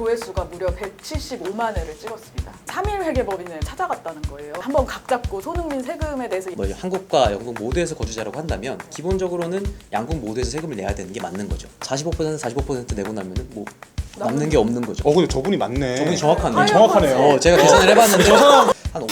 조회수가 무려 175만 회를 찍었습니다. 3일 회계법인을 찾아갔다는 거예요. 한번 각 잡고 손흥민 세금에 대해서 뭐 한국과 영국 모두에서 거주자라고 한다면 기본적으로는 양국 모두에서 세금을 내야 되는 게 맞는 거죠. 45% 내고 나면은 뭐 남는 게 없는 거죠. 근데 저분이 맞네. 저분이 정확하네요. 정확하네요. 제가 계산을 해봤는데 한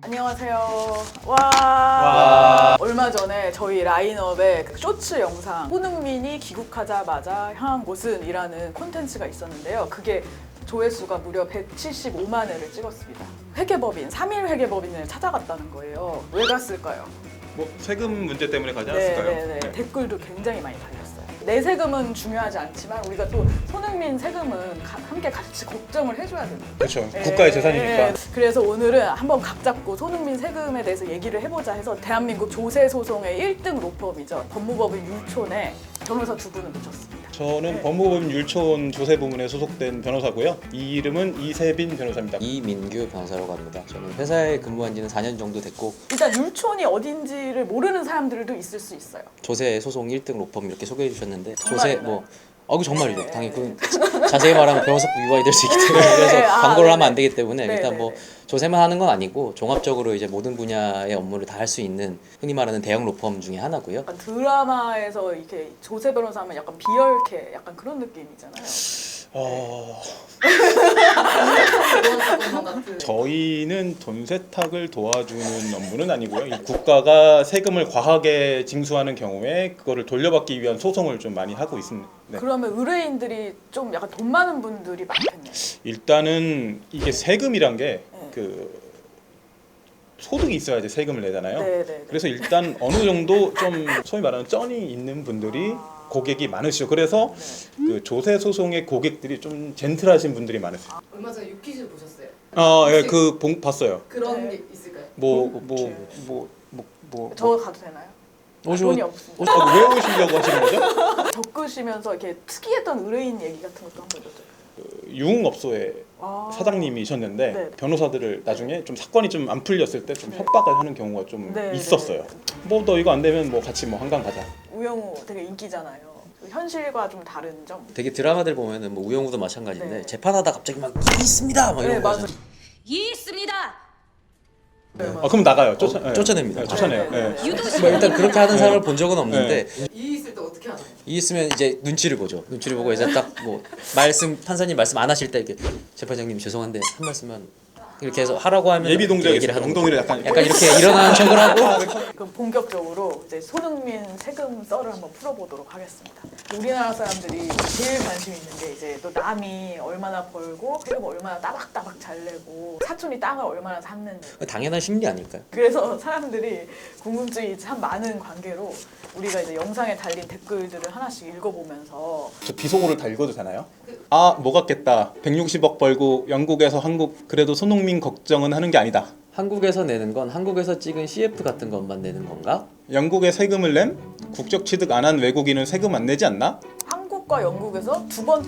안녕하세요. 와. 얼마 전에 저희 라인업에 쇼츠 영상 손흥민이 귀국하자마자 향한 곳은이라는 콘텐츠가 있었는데요. 그게 조회수가 무려 175만 회를 찍었습니다. 회계법인, 3일 회계법인을 찾아갔다는 거예요. 왜 갔을까요? 뭐 세금 문제 때문에 가지 않았을까요? 네. 댓글도 굉장히 많이 달렸어요. 내 세금은 중요하지 않지만 우리가 또 손흥민 세금은 함께 같이 걱정을 해줘야 됩니다. 그렇죠. 국가의 재산이니까. 그래서 오늘은 한번 각 잡고 손흥민 세금에 대해서 얘기를 해보자 해서 대한민국 조세 소송의 1등 로펌이죠. 법무법인 율촌에 변호사 두 분을 모셨습니다. 저는 법무법인 율촌 조세부문에 소속된 변호사고요. 이 이름은 이세빈 변호사입니다. 이민규 변호사라고 합니다. 저는 회사에 근무한 지는 4년 정도 됐고 일단 율촌이 어딘지를 모르는 사람들도 있을 수 있어요. 조세 소송 1등 로펌 이렇게 소개해 주셨는데 정말이나요? 정말이죠. 네. 당연히 자세히 말하면 변호사법 위반이 될 수 있기 때문에 그래서 광고를 하면 안 되기 때문에 네, 일단 네, 뭐 네. 조세만 하는 건 아니고 종합적으로 이제 모든 분야의 업무를 다 할 수 있는 흔히 말하는 대형 로펌 중에 하나고요. 약간 드라마에서 이렇게 조세 변호사하면 약간 비열케 약간 그런 느낌이잖아요. 저희는 돈 세탁을 도와주는 업무는 아니고요. 이 국가가 세금을 과하게 징수하는 경우에 그거를 돌려받기 위한 소송을 좀 많이 하고 있습니다. 네. 그러면 의뢰인들이 좀 약간 돈 많은 분들이 많겠네요. 일단은 이게 세금이란 게 네. 그 소득이 있어야지 세금을 내잖아요. 네. 그래서 일단 어느 정도 좀 소위 말하는 쩐이 있는 분들이 고객이 많으시죠. 그래서 그 조세 소송의 고객들이 좀 젠틀하신 분들이 많으세요. 얼마 전에 유퀴즈 보셨어요? 예, 봤어요. 그런 네. 게 있을까요? 저 가도 되나요? 오셔- 돈이 없습니다. 왜 오시려고 하시는 거죠? 겪으시면서 이렇게 특이했던 의뢰인 얘기 같은 것도 한번 여쭤요. 유흥업소에 사장님이셨는데 네. 변호사들을 나중에 좀 사건이 좀 안 풀렸을 때 좀 협박을 하는 경우가 좀 네, 있었어요. 뭐 너 이거 안 되면 뭐 같이 뭐 한강 가자. 우영우 되게 인기잖아요. 현실과 좀 다른 점. 되게 드라마들 보면은 뭐 우영우도 마찬가지인데 네. 재판하다 갑자기 막 이 있습니다 막 이런 네, 거 맞아요. 하잖아요. 있습니다. 그럼 나가요. 쫓아냅니다. 네, 쫓아내요. 네. 네. 뭐 일단 그렇게 하는 사람을 본 적은 없는데 이 있을 때 어떻게 하나요? 이 있으면 이제 눈치를 보죠. 눈치를 보고 이제 딱 뭐 판사님 말씀 안 하실 때 이렇게 재판장님 죄송한데 한 말씀만 이렇게 해서 하라고 하면 예비 동작에서 얘기를 하는 엉덩이를 거죠. 약간 이렇게 일어나는 척을 하고 그럼 본격적으로 이제 손흥민 세금 썰을 한번 풀어보도록 하겠습니다. 우리나라 사람들이 제일 관심 있는 게 이제 또 남이 얼마나 벌고 세금 얼마나 따박따박 잘 내고 사촌이 땅을 얼마나 샀는지. 당연한 심리 아닐까요? 그래서 사람들이 궁금증이 참 많은 관계로 우리가 이제 영상에 달린 댓글들을 하나씩 읽어보면서 저 비속어를 다 읽어도 되나요? 뭐 같겠다. 160억 벌고 영국에서 한국 그래도 손흥민 걱정은 하는 게 아니다. 한국에서 내는 건 한국에서 찍은 CF 같은 것만 내는 건가? 영국에 세금을 낸 국적 취득 안 한 외국인은 세금 안 내지 않나? 한국과 영국에서 두 번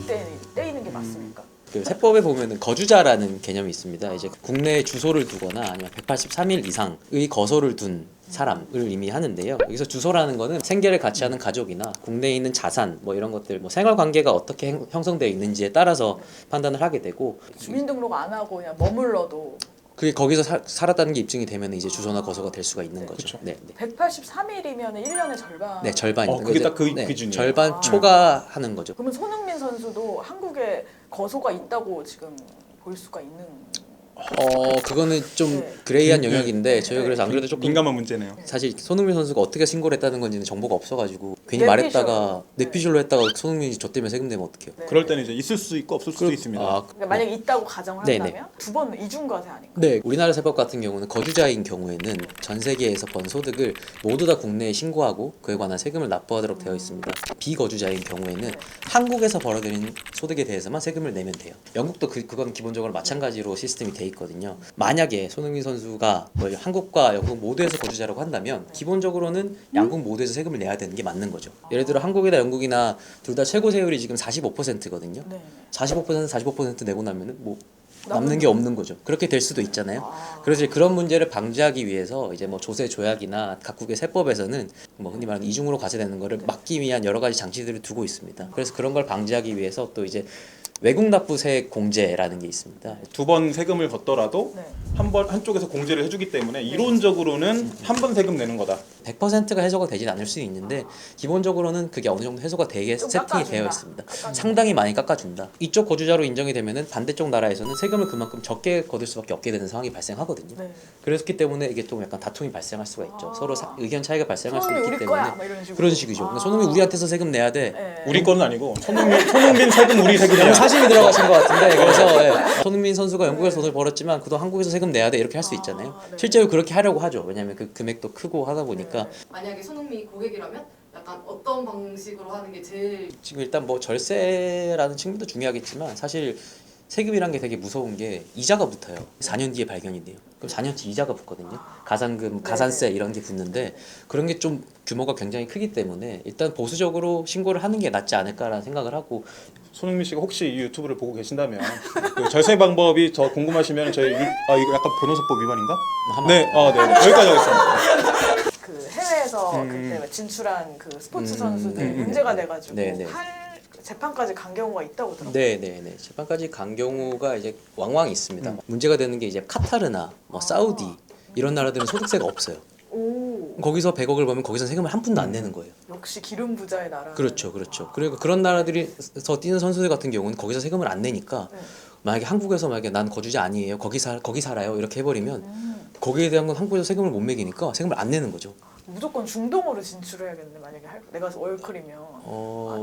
떼이는 게 맞습니까? 그 세법에 보면은 거주자라는 개념이 있습니다. 이제 국내에 주소를 두거나 아니면 183일 이상의 거소를 둔 사람을 의미하는데요. 여기서 주소라는 거는 생계를 같이 하는 가족이나 국내에 있는 자산 뭐 이런 것들 뭐 생활 관계가 어떻게 형성되어 있는지에 따라서 판단을 하게 되고 주민등록 안 하고 그냥 머물러도 그게 거기서 살았다는 게 입증이 되면 이제 주소나 거소가 될 수가 있는 거죠. 네. 183일이면 1년의 절반. 네, 절반입니다. 그게 딱 그 네, 기준이에요. 절반 초과하는 거죠. 그러면 손흥민 선수도 한국에 거소가 있다고 지금 볼 수가 있는. 그거는 좀 네. 그레이한 영역인데 저희가 네. 그래서 안 그래도 조금 민감한 문제네요. 사실 손흥민 선수가 어떻게 신고를 했다는 건지는 정보가 없어가지고 괜히 뇌피셜. 말했다가 네. 뇌피셜로 했다가 손흥민이 저 때문에 세금 내면 어떡해요? 네. 그럴 때는 이제 있을 수 있고 없을 수도 있습니다. 그러니까 만약에 있다고 가정을 네네. 한다면 두 번 이중과세 아닌가? 네, 우리나라 세법 같은 경우는 거주자인 경우에는 전 세계에서 번 소득을 모두 다 국내에 신고하고 그에 관한 세금을 납부하도록 되어 있습니다. 비거주자인 경우에는 한국에서 벌어들인 소득에 대해서만 세금을 내면 돼요. 영국도 그건 기본적으로 마찬가지로 시스템이 돼 있거든요. 만약에 손흥민 선수가 뭐 한국과 영국 모두에서 거주자라고 한다면 기본적으로는 양국 모두에서 세금을 내야 되는 게 맞는 거죠. 예를 들어 한국이나 영국이나 둘 다 최고 세율이 지금 45%거든요. 네. 45% 내고 나면은 뭐 남는 게 없는 거죠. 그렇게 될 수도 있잖아요. 그래서 이제 그런 문제를 방지하기 위해서 이제 뭐 조세 조약이나 각국의 세법에서는 뭐 흔히 말하는 이중으로 과세되는 거를 막기 위한 여러 가지 장치들을 두고 있습니다. 그래서 그런 걸 방지하기 위해서 또 이제 외국 납부세 공제라는 게 있습니다. 2번 세금을 걷더라도 네. 한쪽에서 공제를 해주기 때문에 이론적으로는 한 번 세금 내는 거다. 100%가 해소가 되진 않을 수 있는데 기본적으로는 그게 어느 정도 해소가 되게 좀 세팅이 깎아준다. 되어 있습니다. 상당히 많이 깎아준다. 이쪽 거주자로 인정이 되면은 반대쪽 나라에서는 세금을 그만큼 적게 거둘 수밖에 없게 되는 상황이 발생하거든요. 네. 그렇기 때문에 이게 좀 약간 다툼이 발생할 수가 있죠. 서로 의견 차이가 발생할 수 손흥민 있기 우리 때문에 거야 막 이런 식으로. 그런 식이죠. 그러니까 손흥민 우리한테서 세금 내야 돼. 네. 우리 거는 아니고 손흥민 세금 우리 세금이야. 너무 사심이 들어가신 것 같은데 그래서 예, 손흥민 선수가 영국에서 돈을 벌었지만 그도 한국에서 세금 내야 돼 이렇게 할 수 있잖아요. 네. 실제로 그렇게 하려고 하죠. 왜냐하면 그 금액도 크고 하다 보니까 만약에 손흥민이 고객이라면 약간 어떤 방식으로 하는 게 제일 지금 일단 뭐 절세라는 측면도 중요하겠지만 사실 세금이란 게 되게 무서운 게 이자가 붙어요. 4년 뒤에 발견이 돼요. 그럼 4년치 이자가 붙거든요. 가산금, 가산세 이런 게 붙는데 그런 게 좀 규모가 굉장히 크기 때문에 일단 보수적으로 신고를 하는 게 낫지 않을까라는 생각을 하고 손흥민 씨가 혹시 이 유튜브를 보고 계신다면 그 절세 방법이 더 궁금하시면 저희 이거 약간 변호사법 위반인가? 한번 네, 네. 여기까지 하겠습니다. 그 해외에서 그때 진출한 그 스포츠 선수들 문제가 돼가지고 네네. 재판까지 간 경우가 있다고 들었어요. 네네네. 재판까지 간 경우가 이제 왕왕 있습니다. 문제가 되는 게 이제 카타르나 뭐 사우디 이런 나라들은 소득세가 없어요. 오, 거기서 100억을 벌면 거기서 세금을 한 푼도 안 내는 거예요. 역시 기름 부자의 나라. 그렇죠, 그렇죠. 그리고 그런 나라들에서 뛰는 선수들 같은 경우는 거기서 세금을 안 내니까 네. 만약에 한국에서 난 거주자 아니에요, 거기 살아요 이렇게 해버리면 거기에 대한 건 한국에서 세금을 못 매기니까 세금을 안 내는 거죠. 무조건 중동으로 진출해야겠네. 만약에 내가 월클이면.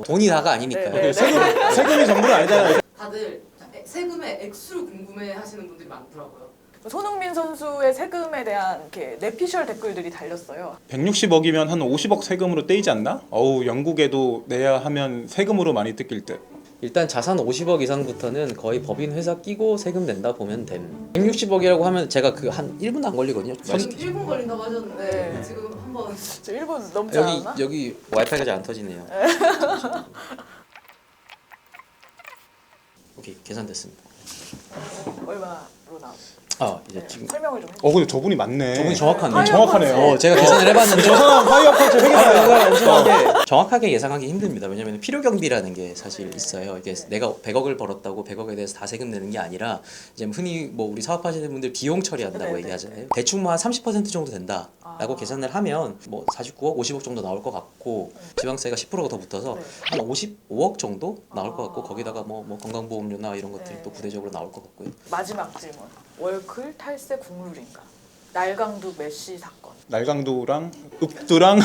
돈이 다가 아니니까요. 네, 네. 세금이 전부는 아니잖아요. 다들 세금의 액수를 궁금해하시는 분들이 많더라고요. 손흥민 선수의 세금에 대한 이렇게 내피셜 댓글들이 달렸어요. 160억이면 한 50억 세금으로 떼이지 않나? 어우, 영국에도 내야 하면 세금으로 많이 뜯길 듯. 일단 자산 50억 이상부터는 거의 법인 회사 끼고 세금 낸다 보면 됨. 160억이라고 하면 제가 그 한 1분도 안 걸리거든요. 지금 1분 걸린다고 하셨는데 네. 지금 한번 저 1분 넘지 않았나? 여기 와이파이가 잘 안 터지네요. 오케이, 계산됐습니다. 얼마로 나오죠? 이제 지금 설명을 좀 해주세요. 근데 저분이 맞네. 저분이 정확하네요. 정확하네요. 제가 계산을 해봤는데 저 사람 파이어컬처 회계사예요. 엄청나게 정확하게 예상하기 힘듭니다. 왜냐하면 필요 경비라는 게 사실 있어요. 이게 내가 100억을 벌었다고 100억에 대해서 다 세금 내는 게 아니라 이제 흔히 뭐 우리 사업하시는 분들 비용 처리한다고 네네. 얘기하잖아요. 대충 뭐 한 30% 정도 된다라고 계산을 하면 뭐 49억, 50억 정도 나올 것 같고 지방세가 10%가 더 붙어서 네. 한 55억 정도 나올 것 같고 거기다가 뭐 건강보험료나 이런 것들이 네. 또 부대적으로 나올 것 같고요. 마지막 질문. 월클 탈세 국룰인가? 날강도 메시 사건. 날강도랑 읍두랑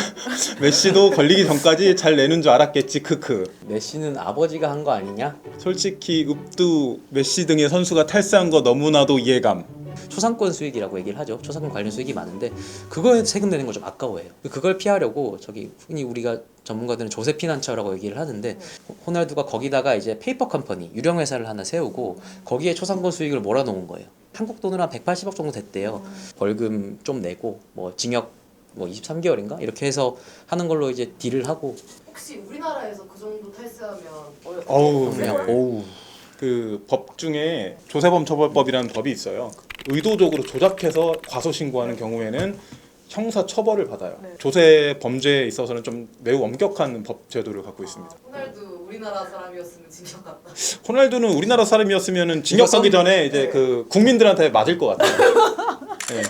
메시도 걸리기 전까지 잘 내는 줄 알았겠지. 크크. 메시는 아버지가 한 거 아니냐? 솔직히 읍두, 메시 등의 선수가 탈세한 거 너무나도 이해감. 초상권 수익이라고 얘기를 하죠. 초상권 관련 수익이 많은데 그거에 세금 내는 거 좀 아까워해요. 그걸 피하려고 흔히 우리가 전문가들은 조세 피난처라고 얘기를 하는데 호날두가 거기다가 이제 페이퍼 컴퍼니 유령 회사를 하나 세우고 거기에 초상권 수익을 몰아놓은 거예요. 한국 돈으로 한 180억 정도 됐대요. 벌금 좀 내고 뭐 징역 뭐 23개월인가 이렇게 해서 하는 걸로 이제 딜을 하고 혹시 우리나라에서 그 정도 탈세하면 어우, 그냥 오우 그 법 중에 조세범처벌법이라는 법이 있어요. 의도적으로 조작해서 과소 신고하는 경우에는 형사 처벌을 받아요. 네. 조세 범죄에 있어서는 좀 매우 엄격한 법 제도를 갖고 있습니다. 호날두 우리나라 사람이었으면 징역 같다. 호날두는 우리나라 사람이었으면은 징역 가기 전에 이제 네. 그 국민들한테 맞을 것 같아요.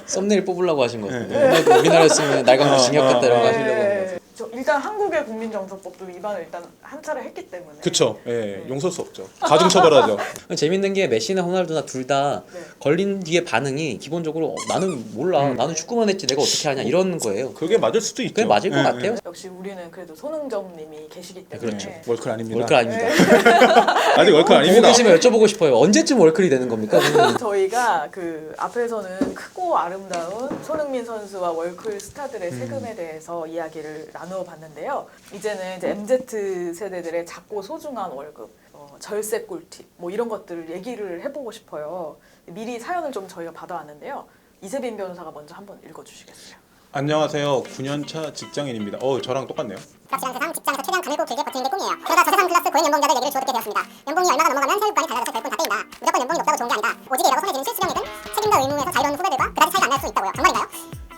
썸네일 뽑으려고 하신 것 같은데 우리나라였으면 날강도 징역 같다 이런 거 하시려고 하는 것 같아요. 일단 한국의 국민정서법도 위반을 일단 한 차례 했기 때문에. 그쵸. 예, 용서할 수 없죠. 가중 처벌하죠. 재밌는 게 메시나 호날두나 둘 다 네. 걸린 뒤에 반응이 기본적으로 나는 몰라 나는 축구만 했지 내가 어떻게 하냐 이런 거예요. 그게 맞을 수도 있죠. 그게 맞을 것 예, 같아요. 역시 우리는 그래도 손흥정님이 계시기 때문에. 그렇죠. 월클 아닙니다. 월클 아닙니다. 아직 월클 보고 아닙니다. 계시면 여쭤보고 싶어요. 언제쯤 월클이 되는 겁니까? 저희가 그 앞에서는 크고 아름다운 손흥민 선수와 월클 스타들의 세금에 대해서 이야기를 나누어 봤는데요. 이제는 이제 MZ 세대들의 작고 소중한 월급, 절세 꿀팁 뭐 이런 것들을 얘기를 해보고 싶어요. 미리 사연을 좀 저희가 받아왔는데요. 이세빈 변호사가 먼저 한번 읽어주시겠어요? 안녕하세요. 9년차 직장인입니다. 저랑 똑같네요. 불확실한 세상, 직장에서 최대한 강을 꼭 길게 버티는 게 꿈이에요. 그러다 저세상 클래스 고용 연봉자들 얘기를 주워 듣게 되었습니다. 연봉이 얼마가 넘어가면 세율관이 달라져서 별풍 다 떼인다. 무조건 연봉이 높다고 좋은 게 아니다. 오직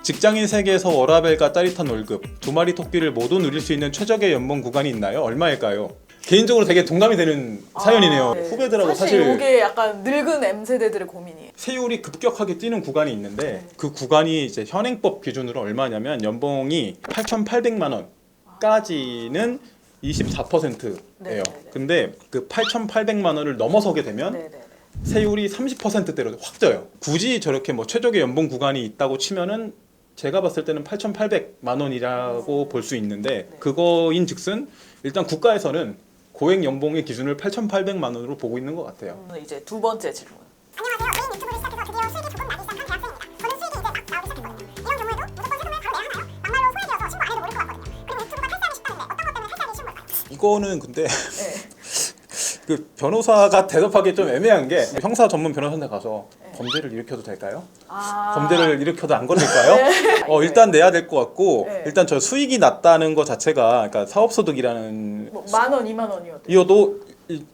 직장인 세계에서 워라밸과 따뜻한 월급, 두 마리 토끼를 모두 누릴 수 있는 최적의 연봉 구간이 있나요? 얼마일까요? 개인적으로 되게 동감이 되는 사연이네요. 네. 후배들하고 사실 사실 이게 약간 늙은 M세대들의 고민이에요. 세율이 급격하게 뛰는 구간이 있는데 그 구간이 이제 현행법 기준으로 얼마냐면 연봉이 8,800만 원까지는 24%예요. 네네네. 근데 그 8,800만 원을 넘어서게 되면 네네네. 세율이 30%대로 확 쪄요. 굳이 저렇게 뭐 최적의 연봉 구간이 있다고 치면은 제가 봤을 때는 8,800만 원이라고 볼 수 있는데 그거인 즉슨 일단 국가에서는 고액 연봉의 기준을 8,800만 원으로 보고 있는 것 같아요. 이제 두 번째 질문. 안녕하세요. 개인 유튜브를 시작해서 드디어 수익이 조금 나기 시작한 대학생입니다. 저는 수익이 이제 막 나오기 시작했거든요. 이런 경우에도 무조건 세금을 바로 내야 하나요? 막말로 소외되어서 신고 안 해도 모를 것 같거든요. 그리고 유튜브가 탈세하기 쉽다는데 어떤 것 때문에 탈세하기 쉬운 걸까요? 이거는 근데 네. 그 변호사가 대답하기 좀 애매한 게 형사 전문 변호사한테 가서 범죄를 일으켜도 될까요? 범죄를 일으켜도 안 걸릴까요? 일단 내야 될 것 같고 네. 일단 저 수익이 낮다는 것 자체가 그러니까 사업소득이라는 뭐 10,000원, 20,000원이어도. 이어도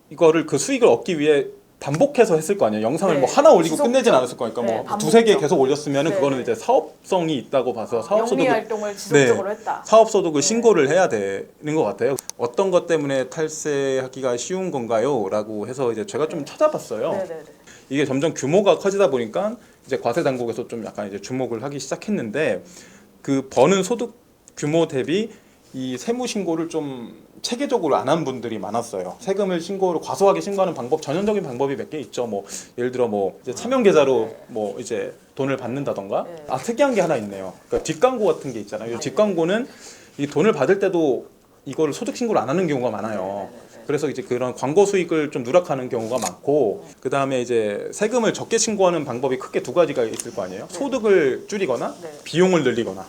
이거를 그 수익을 얻기 위해 반복해서 했을 거 아니에요. 영상을 네. 뭐 하나 올리고 지속적. 끝내진 않았을 거니까 네, 뭐 반복적. 두세 개 계속 올렸으면은 네. 그거는 이제 사업성이 있다고 봐서 영리 사업소득을 활동을 지속적으로 했다. 사업소득을 신고를 해야 되는 것 같아요. 어떤 것 때문에 탈세하기가 쉬운 건가요? 라고 해서 이제 제가 좀 찾아봤어요. 네네네. 이게 점점 규모가 커지다 보니까 이제 과세 당국에서 좀 약간 이제 주목을 하기 시작했는데 그 버는 소득 규모 대비 이 세무 신고를 좀 체계적으로 안 한 분들이 많았어요. 세금을 과소하게 신고하는 방법, 전형적인 방법이 몇 개 있죠. 뭐 예를 들어 뭐 이제 차명 계좌로 뭐 이제 돈을 받는다던가. 네. 특이한 게 하나 있네요. 그러니까 뒷광고 같은 게 있잖아요. 이 뒷광고는 이 돈을 받을 때도 이거를 소득 신고를 안 하는 경우가 많아요. 그래서 이제 그런 광고 수익을 좀 누락하는 경우가 많고, 그 다음에 이제 세금을 적게 신고하는 방법이 크게 두 가지가 있을 거 아니에요. 소득을 줄이거나 네. 비용을 늘리거나.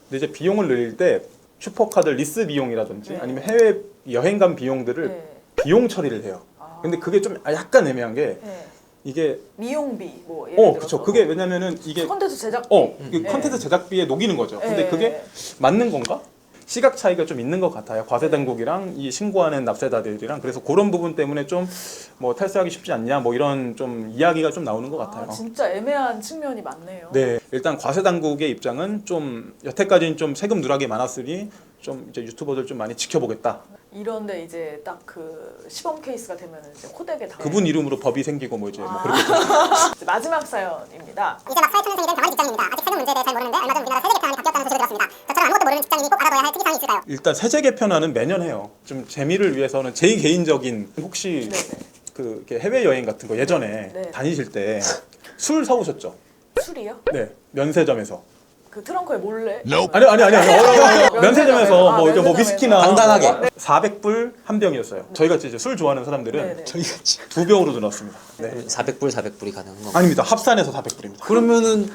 근데 이제 비용을 늘릴 때 슈퍼카드 리스 비용이라든지 네. 아니면 해외 여행 간 비용들을 네. 비용 처리를 해요. 근데 그게 좀 약간 애매한 게 네. 이게 미용비 뭐 예를 들어서 그렇죠. 그게 왜냐면은 이게 콘텐츠 제작비. 그 컨텐츠 제작비에 녹이는 거죠. 근데 네. 그게 맞는 건가? 시각 차이가 좀 있는 것 같아요. 과세 당국이랑 이 신고하는 납세자들이랑. 그래서 그런 부분 때문에 좀 뭐 탈세하기 쉽지 않냐 뭐 이런 좀 이야기가 좀 나오는 것 같아요. 진짜 애매한 측면이 많네요. 네, 일단 과세 당국의 입장은 좀 여태까지는 좀 세금 누락이 많았으니 좀 이제 유튜버들 좀 많이 지켜보겠다. 이런데 이제 딱 그 시범 케이스가 되면 이제 코덱에 다. 그분 이름으로 법이 생기고 뭐 이제 뭐 그렇게. 이제 마지막 사연입니다. 이제 막 사회초년생이 된 병아리 직장인입니다. 아직 세금 문제에 대해 잘 모르는데 얼마 전 우리나라 세제 개편안이 바뀌었다는 소식을 들었습니다. 저처럼 아무것도 모르는 직장인이 꼭 알아둬야 할 특이사항이 있을까요? 일단 세제 개편안은 매년 해요. 좀 재미를 위해서는 제 개인적인 혹시 네네. 그 이렇게 해외 여행 같은 거 예전에 네. 다니실 때 술 사오셨죠? 술이요? 네, 면세점에서. 그 트렁크에 몰래? 아니. 면세점에서 뭐 이게 뭐 면세점에서. 위스키나 간단하게. 뭐 400불 한 병이었어요. 저희가 이제 술 좋아하는 사람들은 네네. 저희가 두 병으로 들었습니다. 네. 400불이 가능한 거. 아닙니다. 합산해서 400불입니다. 그러면은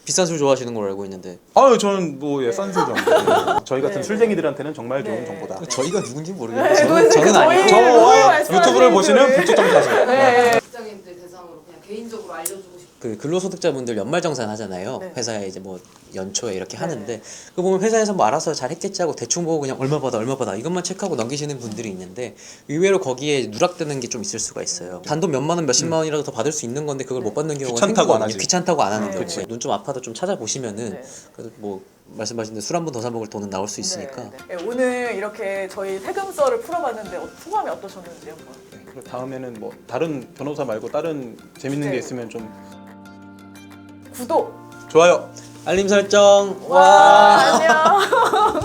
비싼 술 좋아하시는 걸로 알고 있는데 저는 뭐 싼 술 좋아합니다. 저희 같은 네. 술쟁이들한테는 정말 좋은 네. 정보다. 저희가 누군지 네, 모르겠어요. 도대체 저는 아니에요. 저희- 저 말씀하시는 유튜브를 보시는 분들. 불특정 다수. 네. 직장인들 대상으로 그냥 개인적으로 알려주고 싶은 그 근로소득자분들 연말정산 하잖아요. 네. 회사에 이제 뭐 연초에 이렇게 네. 하는데 그 보면 회사에서 뭐 알아서 잘 했겠지 하고 대충 보고 그냥 얼마 받아 이것만 체크하고 넘기시는 분들이 있는데 의외로 거기에 누락되는 게 좀 있을 수가 있어요. 단돈 몇만 원 몇십만 원이라도 더 받을 수 있는 건데 그걸 못 받는 경우가 귀찮다고 안 생기거든요. 하지. 귀찮다고 안 하는 네. 경우에 눈 좀 아파도 좀 찾아보시면은 네. 그래도 뭐 말씀하신 대로 술 한 번 더 사 먹을 돈은 나올 수 있으니까. 네, 네. 오늘 이렇게 저희 세금썰을 풀어봤는데 소감이 어떠셨는지 한번. 그리고 다음에는 뭐 다른 변호사 말고 다른 재밌는 네. 게 있으면 좀 구독. 좋아요. 알림 설정. 와 안녕.